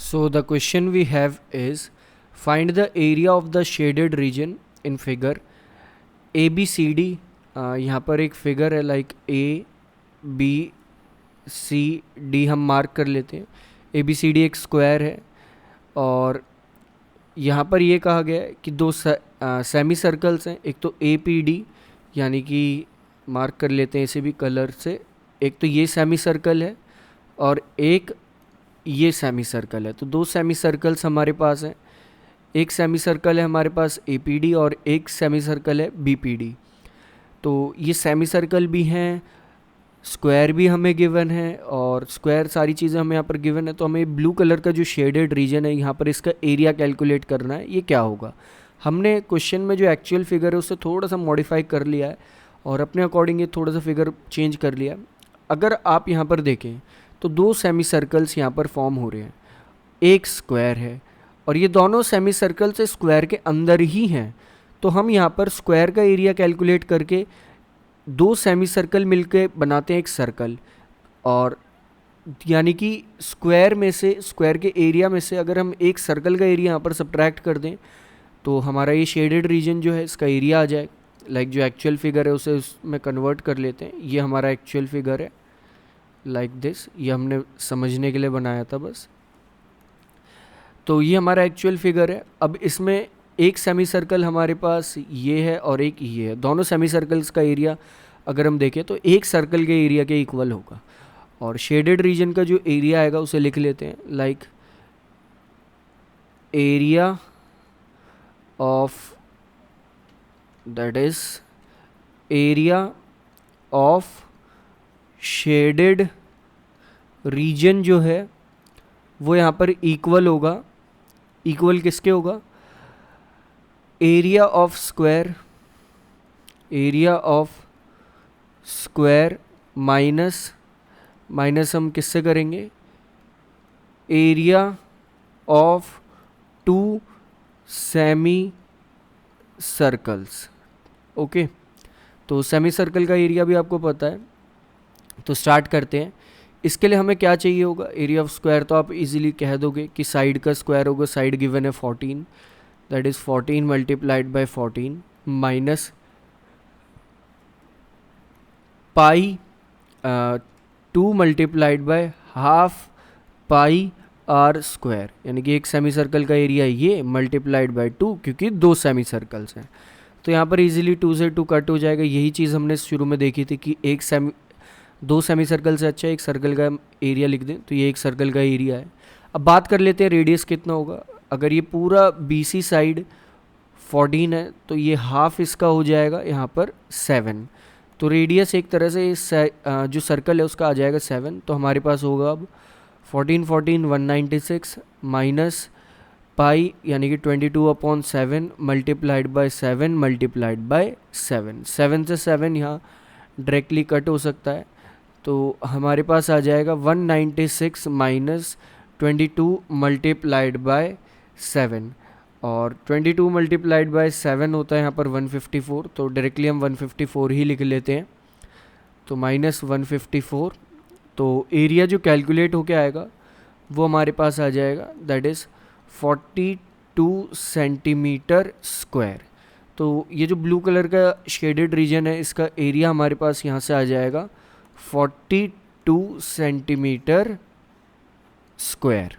So the question we have is, find the area of the shaded region in figure ABCD. यहाँ पर एक figure है like ABCD हम mark कर लेते हैं। ABCD एक स्क्वायर है और यहाँ पर ये कहा गया है कि दो सेमी सर्कल्स हैं। एक तो APD यानी कि मार्क कर लेते हैं इसे भी कलर से। एक तो ये सेमी सर्कल है और एक ये सेमी सर्कल है। तो दो सेमी सर्कल्स हमारे पास हैं। एक सेमी सर्कल है हमारे पास APD और एक सेमी सर्कल है BPD। तो ये सेमी सर्कल भी हैं, स्क्वायर भी हमें गिवन है और स्क्वायर सारी चीज़ें हमें यहाँ पर गिवन है। तो हमें ब्लू कलर का जो शेडेड रीजन है यहाँ पर इसका एरिया कैलकुलेट करना है। ये क्या होगा? हमने क्वेश्चन में जो एक्चुअल फिगर है उससे थोड़ा सा मॉडिफाई कर लिया है और अपने अकॉर्डिंग ये थोड़ा सा फिगर चेंज कर लिया। अगर आप यहाँ पर देखें तो दो सेमी सर्कल्स यहाँ पर फॉर्म हो रहे हैं, एक स्क्वायर है और ये दोनों सेमी सर्कल्स स्क्वायर के अंदर ही हैं। तो हम यहाँ पर स्क्वायर का एरिया कैलकुलेट करके दो सेमी सर्कल मिलके बनाते हैं एक सर्कल, और यानी कि स्क्वायर में से, स्क्वायर के एरिया में से अगर हम एक सर्कल का एरिया यहाँ पर सब्ट्रैक्ट कर दें तो हमारा ये शेडेड रीजन जो है इसका एरिया आ जाए। लाइक जो एक्चुअल फिगर है उसे उसमें कन्वर्ट कर लेते हैं। ये हमारा एक्चुअल फिगर है लाइक दिस, ये हमने समझने के लिए बनाया था बस। तो ये हमारा एक्चुअल फिगर है। अब इसमें एक सेमी सर्कल हमारे पास ये है और एक ये है। दोनों सेमी सर्कल्स का एरिया अगर हम देखें तो एक सर्कल के एरिया के इक्वल होगा। और शेडेड रीजन का जो एरिया आएगा उसे लिख लेते हैं like area of, that is area of shaded region जो है वो यहाँ पर इक्वल होगा। इक्वल किसके होगा? Area of square, area of square minus हम किससे करेंगे? Area of two semi circles. Okay, तो सेमी सर्कल का एरिया भी आपको पता है। तो स्टार्ट करते हैं। इसके लिए हमें क्या चाहिए होगा? एरिया ऑफ स्क्वायर तो आप इजीली कह दोगे कि साइड का स्क्वायर होगा। साइड गिवन है 14, that is 14 multiplied by 14 minus pi 2 multiplied by half pi r square, यानी कि एक सेमी सर्कल का एरिया ये मल्टीप्लाइड बाय 2, क्योंकि दो सेमी सर्कल्स हैं। तो यहाँ पर इजीली 2 से 2 कट हो जाएगा। यही चीज़ हमने शुरू में देखी थी कि दो सेमी सर्कल से अच्छा एक सर्कल का एरिया लिख दें। तो ये एक सर्कल का एरिया है। अब बात कर लेते हैं रेडियस कितना होगा। अगर ये पूरा BC साइड 14 है तो ये हाफ इसका हो जाएगा यहाँ पर 7। तो रेडियस एक तरह से इस जो सर्कल है उसका आ जाएगा 7। तो हमारे पास होगा अब 14 196 माइनस पाई यानी कि 22/7 मल्टीप्लाइड बाय 7 मल्टीप्लाइड बाय 7। 7 से 7 यहाँ डायरेक्टली कट हो सकता है। तो हमारे पास आ जाएगा 196 माइनस 22 मल्टीप्लाइड बाय 7, और 22 मल्टीप्लाइड बाय 7 होता है यहाँ पर 154। तो डायरेक्टली हम 154 ही लिख लेते हैं। तो माइनस 154। तो एरिया जो कैलकुलेट होके आएगा वो हमारे पास आ जाएगा, दैट इज़ 42 सेंटीमीटर स्क्वायर। तो ये जो ब्लू कलर का शेडेड रीजन है इसका एरिया हमारे पास यहाँ से आ जाएगा 42 सेंटीमीटर स्क्वायर।